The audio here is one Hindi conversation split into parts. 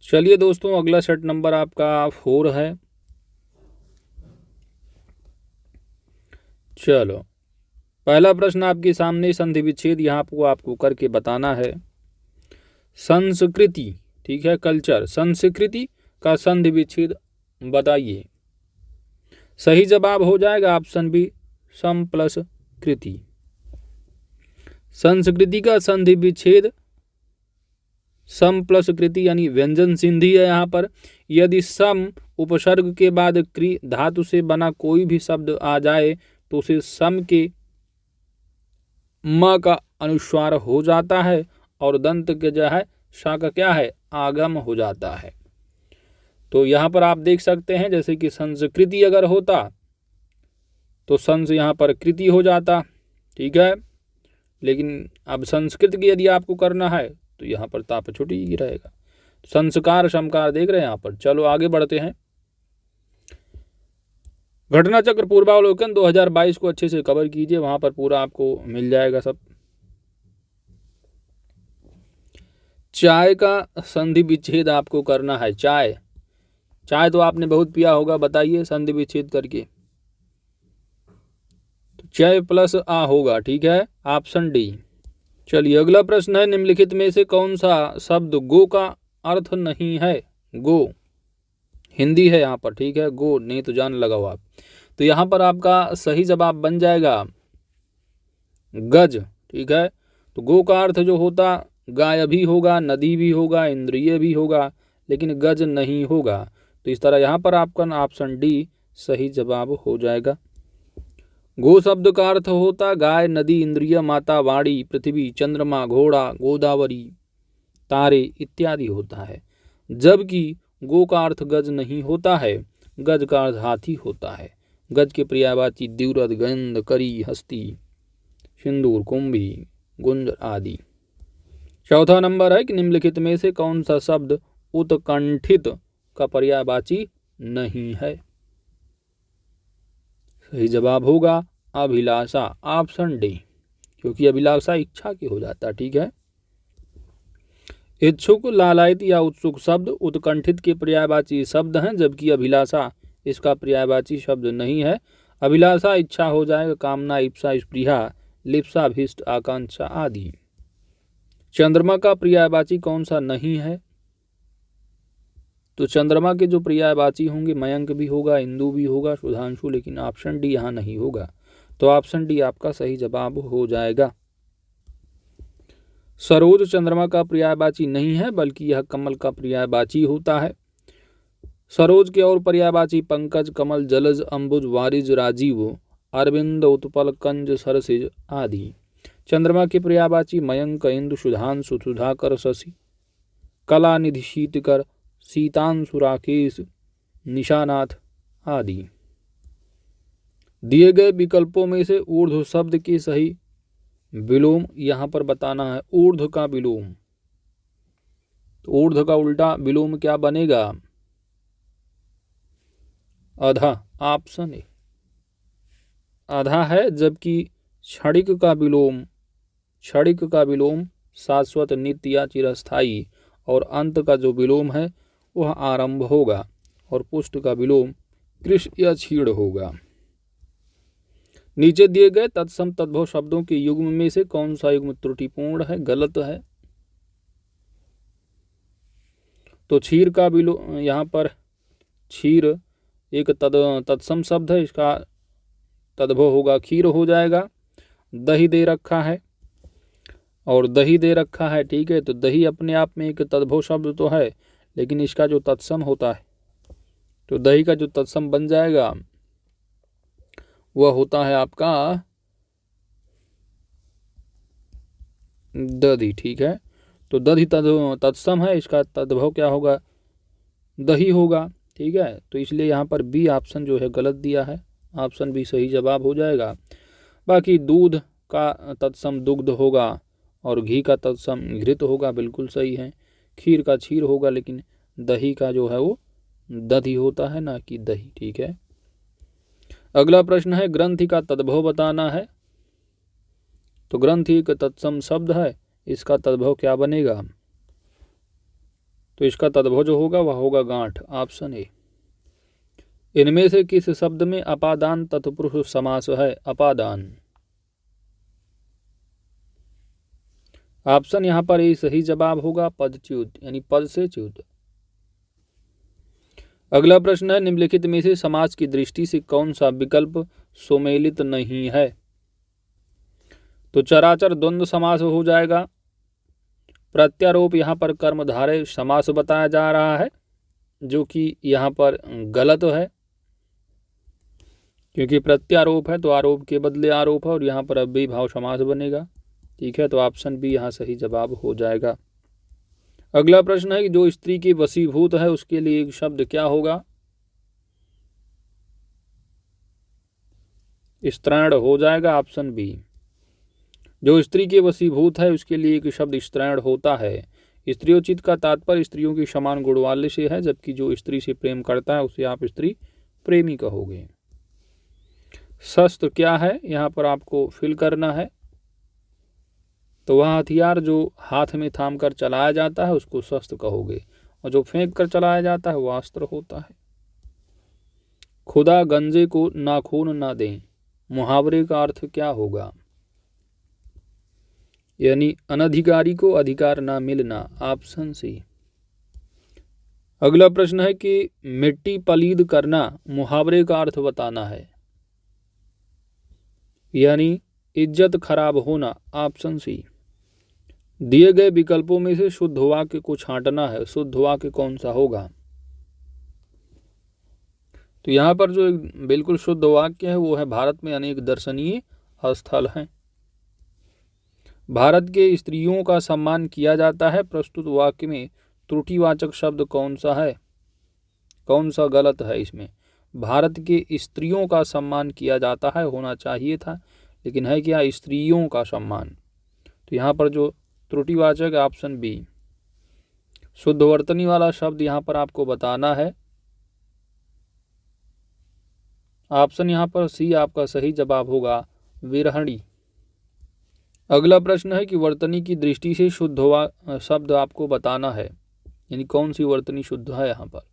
चलिए दोस्तों, अगला सेट नंबर आपका 4 है। चलो, पहला प्रश्न आपके सामने संधि विच्छेद यहाँ पर आपको करके बताना है। संस्कृति, ठीक है, कल्चर, संस्कृति का संधि विच्छेद बताइए। सही जवाब हो जाएगा ऑप्शन बी, सम प्लस कृति। संस्कृति का संधि विच्छेद सम प्लस कृति यानी व्यंजन संधि है। यहाँ पर यदि सम उपसर्ग के बाद क्रि धातु से बना कोई भी शब्द आ जाए तो उसे सम के म का अनुस्वार हो जाता है और दंत के जो है सा का क्या है, आगम हो जाता है। तो यहाँ पर आप देख सकते हैं, जैसे कि संस्कृति अगर होता तो संस यहाँ पर कृति हो जाता, ठीक है। लेकिन अब संस्कृत की यदि आपको करना है तो यहाँ पर ताप छुट्टी ही रहेगा। संस्कार समकार देख रहे हैं यहाँ पर। चलो आगे बढ़ते हैं। घटना चक्र पूर्वावलोकन 2022 को अच्छे से कवर कीजिए, वहां पर पूरा आपको मिल जाएगा सब। चाय का संधि विच्छेद आपको करना है। चाय, चाय तो आपने बहुत पिया होगा, बताइए संधि विच्छेद करके। तो चाय प्लस आ होगा, ठीक है, ऑप्शन डी। चलिए अगला प्रश्न है, निम्नलिखित में से कौन सा शब्द गो का अर्थ नहीं है। गो हिंदी है यहाँ पर, ठीक है, गो नहीं तो जान लगाओ आप। तो यहाँ पर आपका सही जवाब बन जाएगा गज, ठीक है। तो गो का अर्थ जो होता गाय भी होगा, नदी भी होगा, इंद्रिय भी होगा, लेकिन गज नहीं होगा। तो इस तरह यहाँ पर आपका ऑप्शन डी सही जवाब हो जाएगा। गो शब्द का अर्थ होता गाय, नदी, इंद्रिय, माता, वाणी, पृथ्वी, चंद्रमा, घोड़ा, गोदावरी, तारे इत्यादि होता है। जबकि गो का अर्थ गज नहीं होता है, गज का अर्थ हाथी होता है। गज के पर्यायवाची द्युरद, गंध, करी, हस्ती, सिंदूर, कुंभी, गुंज आदि। चौथा नंबर है कि निम्नलिखित में से कौन सा शब्द उत्कंठित का पर्यायवाची नहीं है। सही जवाब होगा अभिलाषा, ऑप्शन डी, क्योंकि अभिलाषा इच्छा की हो जाता, ठीक है। इच्छुक, लालायित या उत्सुक शब्द उत्कंठित के पर्यायवाची शब्द हैं, जबकि अभिलाषा इसका पर्यायवाची शब्द नहीं है। अभिलाषा इच्छा हो जाएगा, कामना, इप्सा, स्पृहा, लिप्सा, भीष्ट, आकांक्षा आदि। चंद्रमा का पर्यायवाची कौन सा नहीं है। तो चंद्रमा के जो पर्यायवाची होंगे मयंक भी होगा, इंदु भी होगा, सुधांशु, लेकिन ऑप्शन डी यहाँ नहीं होगा। तो ऑप्शन डी आपका सही जवाब हो जाएगा। सरोज चंद्रमा का पर्यायवाची नहीं है, बल्कि यह कमल का पर्यायवाची होता है। सरोज के और पर्यायवाची पंकज, कमल, जलज, अंबुज, वारिज, राजीव, अरविंद, उत्पल, कंज, सरसिज आदि। चंद्रमा के पर्यायवाची मयंक, इंदु, सुधांशु, सुधाकर, शशि, कलानिधि, शीतकर, सीतांशु, राकेश, निशानाथ आदि। दिए गए विकल्पों में से ऊर्ध्व शब्द के सही विलोम यहाँ पर बताना है। ऊर्ध्व का विलोम, तो ऊर्ध्व का उल्टा विलोम क्या बनेगा, अधा, ऑप्शन ए आधा है। जबकि क्षणिक का विलोम, क्षणिक का विलोम शाश्वत, नित्य या चिरस्थायी, और अंत का जो विलोम है वह आरंभ होगा, और पुष्ट का विलोम कृष या क्षीण होगा। नीचे दिए गए तत्सम तद्भव शब्दों के युग्म में से कौन सा युग्म त्रुटिपूर्ण है, गलत है। तो क्षीर का विलोम, यहाँ पर क्षीर एक तत्सम शब्द है, इसका तद्भव होगा क्षीर हो जाएगा। दही दे रखा है और दही दे रखा है, ठीक है। तो दही अपने आप में एक तद्भव शब्द तो है, लेकिन इसका जो तत्सम होता है, तो दही का जो तत्सम बन जाएगा वह होता है आपका दधि, ठीक है। तो दधि तत्सम है, इसका तद्भव क्या होगा, दही होगा, ठीक है। तो इसलिए यहाँ पर बी ऑप्शन जो है गलत दिया है, ऑप्शन बी सही जवाब हो जाएगा। बाकी दूध का तत्सम दुग्ध होगा और घी का तत्सम घृत होगा, बिल्कुल सही है। खीर का क्षीर होगा, लेकिन दही का जो है वो दधि होता है, ना कि दही, ठीक है। अगला प्रश्न है, ग्रंथि का तद्भव बताना है। तो ग्रंथि एक तत्सम शब्द है, इसका तद्भव क्या बनेगा। तो इसका तद्भव जो होगा वह होगा गांठ, ऑप्शन ए। इनमें से किस शब्द में अपादान तत्पुरुष समास है? अपादान, ऑप्शन यहां पर ए सही जवाब होगा, पदच्युत यानी पद से च्युत। अगला प्रश्न है, निम्नलिखित में से समास की दृष्टि से कौन सा विकल्प सुमेलित नहीं है? तो चराचर द्वंद्व समास हो जाएगा। प्रत्यारोप यहाँ पर कर्मधारय समास बताया जा रहा है, जो कि यहाँ पर गलत है, क्योंकि प्रत्यारोप है तो आरोप के बदले आरोप है और यहाँ पर अव्ययीभाव समास बनेगा। ठीक है, तो ऑप्शन बी यहाँ सही जवाब हो जाएगा। अगला प्रश्न है कि जो स्त्री के वशीभूत है उसके लिए एक शब्द क्या होगा? स्त्रैण हो जाएगा, ऑप्शन बी। जो स्त्री के वशीभूत है उसके लिए एक शब्द स्त्रैण होता है। स्त्रियोचित का तात्पर्य स्त्रियों की समान गुण वाले से है, जबकि जो स्त्री से प्रेम करता है उसे आप स्त्री प्रेमी कहोगे। शस्त्र क्या है यहाँ पर आपको फिल करना है, तो वह हथियार जो हाथ में थाम कर चलाया जाता है उसको शस्त्र कहोगे, और जो फेंक कर चलाया जाता है वह अस्त्र होता है। खुदा गंजे को नाखून ना दें, मुहावरे का अर्थ क्या होगा? यानी अनधिकारी को अधिकार ना मिलना, ऑप्शन सी। अगला प्रश्न है कि मिट्टी पलीद करना मुहावरे का अर्थ बताना है, यानी इज्जत खराब होना, ऑप्शन सी। दिए गए विकल्पों में से शुद्ध वाक्य को छांटना है, शुद्ध वाक्य कौन सा होगा? तो यहाँ पर जो बिल्कुल शुद्ध वाक्य है वो है, भारत में अनेक दर्शनीय स्थल हैं। भारत के स्त्रियों का सम्मान किया जाता है। प्रस्तुत वाक्य में त्रुटिवाचक शब्द कौन सा है? कौन सा गलत है इसमें? भारत के स्त्रियों का सम्मान किया जाता है होना चाहिए था, लेकिन है क्या स्त्रियों का सम्मान? तो यहाँ पर जो त्रुटिवाचक ऑप्शन बी। शुद्धवर्तनी वाला शब्द यहाँ पर आपको बताना है, ऑप्शन यहाँ पर सी आपका सही जवाब होगा, विरहणी। अगला प्रश्न है कि वर्तनी की दृष्टि से शुद्ध शब्द आपको बताना है, यानी कौन सी वर्तनी शुद्ध है यहाँ पर,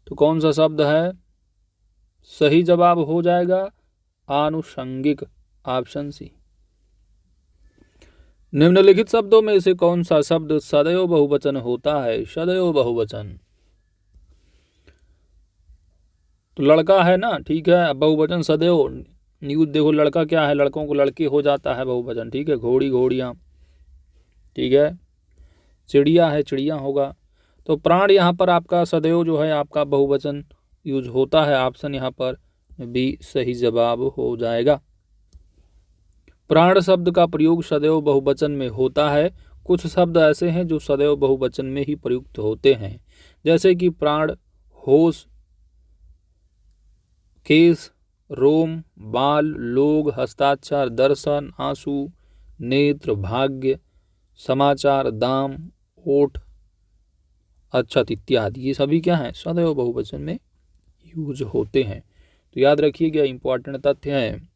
तो कौन सा शब्द है? सही जवाब हो जाएगा आनुषंगिक, ऑप्शन सी। निम्नलिखित शब्दों में से कौन सा शब्द सदैव बहुवचन होता है? सदैव बहुवचन, तो लड़का है ना, ठीक है, बहुवचन सदैव। न्यूज देखो, लड़का क्या है, लड़कों को लड़के हो जाता है बहुवचन, ठीक है। घोड़ी घोड़ियाँ, ठीक है। चिड़िया है चिड़िया होगा। तो प्राण यहाँ पर आपका सदैव जो है आपका बहुवचन यूज होता है, ऑप्शन यहाँ पर बी सही जवाब हो जाएगा। प्राण शब्द का प्रयोग सदैव बहुवचन में होता है। कुछ शब्द ऐसे हैं जो सदैव बहुवचन में ही प्रयुक्त होते हैं, जैसे कि प्राण, होश, केस, रोम, बाल, लोग, हस्ताक्षर, दर्शन, आंसू, नेत्र, भाग्य, समाचार, दाम, ओठ, अच्छत इत्यादि। ये सभी क्या हैं? सदैव बहुवचन में यूज होते हैं। तो याद रखिएगा, इंपॉर्टेंट तथ्य हैं।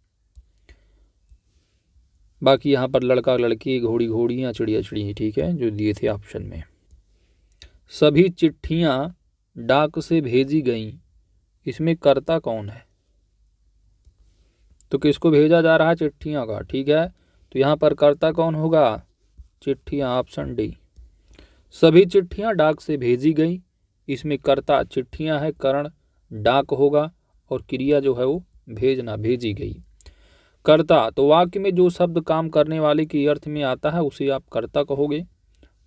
बाकी यहाँ पर लड़का लड़की, घोड़ी घोड़ियाँ, चिड़िया चिड़िया, ठीक है, जो दिए थे ऑप्शन में। सभी चिट्ठियाँ डाक से भेजी गईं, इसमें कर्ता कौन है? तो किसको भेजा जा रहा है? चिट्ठियाँ का, ठीक है। तो यहाँ पर कर्ता कौन होगा? चिट्ठियाँ, ऑप्शन डी। सभी चिट्ठियाँ डाक से भेजी गई, इसमें कर्ता चिट्ठियाँ है, करण डाक होगा, और क्रिया जो है वो भेजना, भेजी गई। कर्ता, तो वाक्य में जो शब्द काम करने वाले के अर्थ में आता है उसे आप कर्ता कहोगे।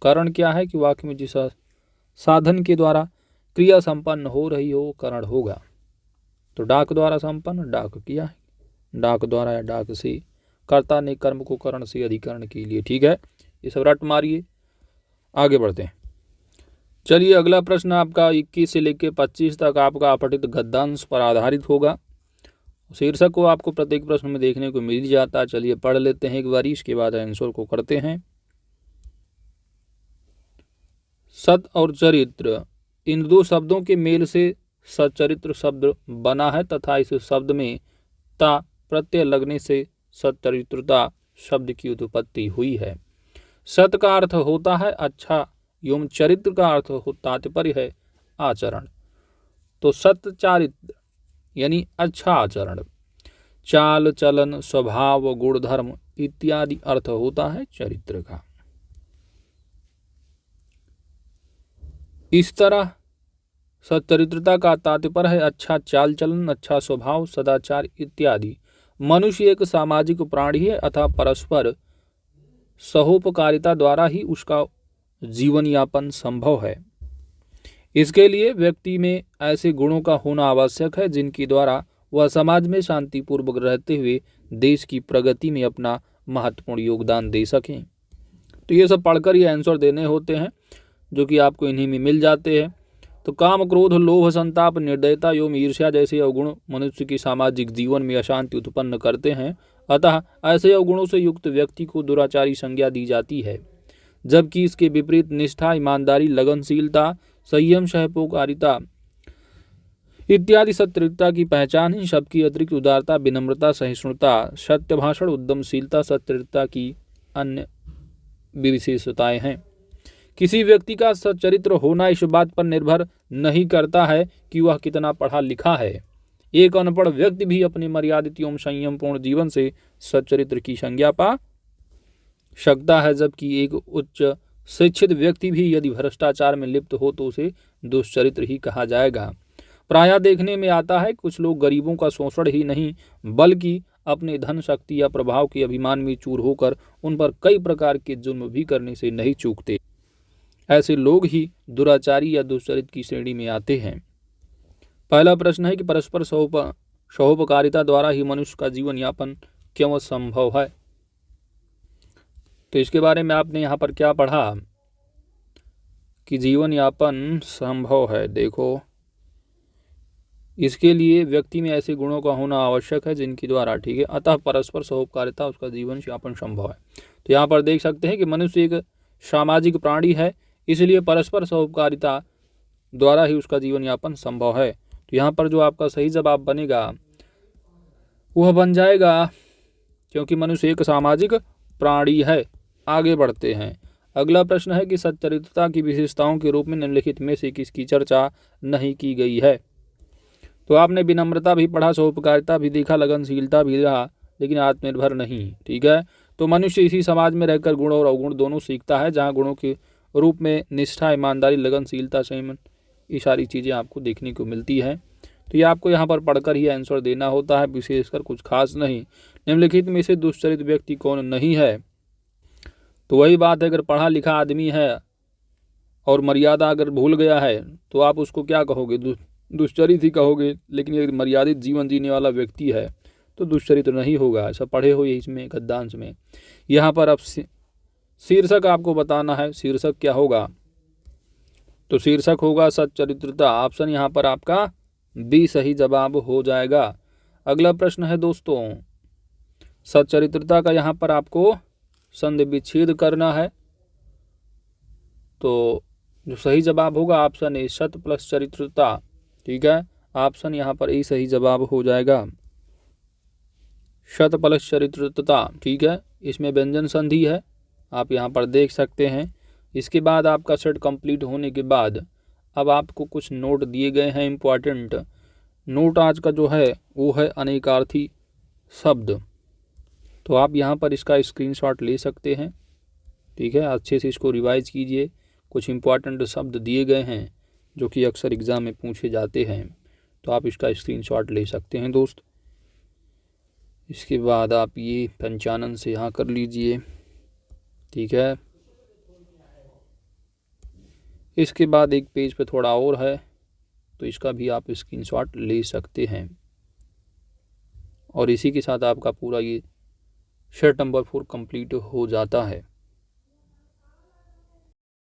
करण क्या है? कि वाक्य में जिस साधन के द्वारा क्रिया संपन्न हो रही हो करण होगा। तो डाक द्वारा संपन्न, डाक किया है, डाक द्वारा या डाक से। कर्ता ने कर्म को करण से अधिकरण के लिए, ठीक है। ये सब रट मारिए, आगे बढ़ते हैं। चलिए अगला प्रश्न आपका 21 से लेकर 25 तक आपका अपठित गद्यांश पर आधारित होगा। शीर्षक को आपको प्रत्येक प्रश्न में देखने को मिल जाता है। चलिए पढ़ लेते हैं एक बार, इसके बाद आंसर को करते हैं। सत और चरित्र, इन दो शब्दों के मेल से सच्चरित्र शब्द बना है तथा इस शब्द में ता प्रत्यय लगने से सच्चरित्रता शब्द की उत्पत्ति हुई है। सत का अर्थ होता है अच्छा एवं चरित्र का अर्थ तात्पर्य है आचरण। तो सच्चारित्र यानी अच्छा आचरण, चाल चलन स्वभाव गुण धर्म इत्यादि अर्थ होता है चरित्र का। इस तरह सच्चरित्रता का तात्पर्य है अच्छा चाल चलन, अच्छा स्वभाव, सदाचार इत्यादि। मनुष्य एक सामाजिक प्राणी है अतः परस्पर सहोपकारिता द्वारा ही उसका जीवन यापन संभव है। इसके लिए व्यक्ति में ऐसे गुणों का होना आवश्यक है जिनके द्वारा वह समाज में शांतिपूर्वक रहते हुए देश की प्रगति में अपना महत्वपूर्ण योगदान दे सकें। तो ये सब पढ़कर ये आंसर देने होते हैं जो कि आपको इन्हीं में मिल जाते हैं। तो काम क्रोध लोभ संताप निर्दयता एवं ईर्ष्या जैसे अवगुण मनुष्य की सामाजिक जीवन में अशांति उत्पन्न करते हैं, अतः ऐसे अवगुणों से युक्त व्यक्ति को दुराचारी संज्ञा दी जाती है, जबकि इसके विपरीत निष्ठा ईमानदारी लगनशीलता संयम सहोपकारिता इत्यादि सच्चरित्रता की पहचान है। सबकी अतिरिक्त उदारता विनम्रता सहिष्णुता सत्य भाषण उद्यमशीलता सच्चरित्रता की अन्य विशेषताएं हैं। किसी व्यक्ति का सच्चरित्र होना इस बात पर निर्भर नहीं करता है कि वह कितना पढ़ा लिखा है। एक अनपढ़ व्यक्ति भी अपने मर्यादित एवं संयमपूर्ण जीवन से सच्चरित्र की संज्ञा पा सकता है, जबकि एक उच्च शिक्षित व्यक्ति भी यदि भ्रष्टाचार में लिप्त हो तो उसे दुष्चरित्र ही कहा जाएगा। प्रायः देखने में आता है कुछ लोग गरीबों का शोषण ही नहीं बल्कि अपने धन शक्ति या प्रभाव के अभिमान में चूर होकर उन पर कई प्रकार के जुर्म भी करने से नहीं चूकते। ऐसे लोग ही दुराचारी या दुष्चरित्र की श्रेणी में आते हैं। पहला प्रश्न है कि परस्पर सहोपकारिता द्वारा ही मनुष्य का जीवन यापन क्यों संभव है। तो इसके बारे में आपने यहाँ पर क्या पढ़ा कि जीवन यापन संभव है। देखो, इसके लिए व्यक्ति में ऐसे गुणों का होना आवश्यक है जिनके द्वारा, ठीक है, अतः परस्पर सहोपकारिता उसका जीवन यापन संभव है। तो यहाँ पर देख सकते हैं कि मनुष्य एक सामाजिक प्राणी है, इसलिए परस्पर सहोपकारिता द्वारा ही उसका जीवन यापन संभव है। तो यहाँ पर जो आपका सही जवाब बनेगा वह बन जाएगा, क्योंकि मनुष्य एक सामाजिक प्राणी है। आगे बढ़ते हैं। अगला प्रश्न है कि सच्चरित्रता की विशेषताओं के रूप में निम्नलिखित में से किसकी चर्चा नहीं की गई है। तो आपने विनम्रता भी पढ़ा, सहोपकारिता भी देखा, लगनशीलता भी रहा, लेकिन आत्मनिर्भर नहीं, ठीक है। तो मनुष्य इसी समाज में रहकर गुण और अवगुण दोनों सीखता है, जहाँ गुणों के रूप में निष्ठा ईमानदारी लगनशीलता संयम ये सारी चीज़ें आपको देखने को मिलती है। तो ये आपको यहाँ पर पढ़कर ही आंसर देना होता है, विशेषकर कुछ खास नहीं। निम्नलिखित में से दुष्चरित्र व्यक्ति कौन नहीं है। तो वही बात है, अगर पढ़ा लिखा आदमी है और मर्यादा अगर भूल गया है तो आप उसको क्या कहोगे, दुष्चरित्र ही कहोगे। लेकिन यदि मर्यादित जीवन जीने वाला व्यक्ति है तो दुष्चरित्र नहीं होगा। ऐसा पढ़े हुए इसमें गद्यांश में। यहाँ पर अब शीर्षक आपको बताना है, शीर्षक क्या होगा। तो शीर्षक होगा सच्चरित्रता। ऑप्शन यहाँ पर आपका बी सही जवाब हो जाएगा। अगला प्रश्न है दोस्तों, सच्चरित्रता का यहाँ पर आपको संधि विच्छेद करना है। तो जो सही जवाब होगा ऑप्शन ए सत प्लस चरित्रता, ठीक है। ऑप्शन यहाँ पर ए सही जवाब हो जाएगा, शत प्लस चरित्रता, ठीक है। इसमें व्यंजन संधि है, आप यहाँ पर देख सकते हैं। इसके बाद आपका सेट कंप्लीट होने के बाद अब आपको कुछ नोट दिए गए हैं इम्पॉर्टेंट नोट। आज का जो है वो है अनेकार्थी शब्द। तो आप यहाँ पर इसका स्क्रीनशॉट ले सकते हैं, ठीक है। अच्छे से इसको रिवाइज कीजिए। कुछ इम्पॉर्टेंट शब्द दिए गए हैं जो कि अक्सर एग्ज़ाम में पूछे जाते हैं, तो आप इसका स्क्रीनशॉट ले सकते हैं दोस्त। इसके बाद आप ये पंचानन से यहाँ कर लीजिए, ठीक है। इसके बाद एक पेज पे थोड़ा और है, तो इसका भी आप स्क्रीनशॉट ले सकते हैं। और इसी के साथ आपका पूरा ये सेट नंबर 4 कंप्लीट हो जाता है।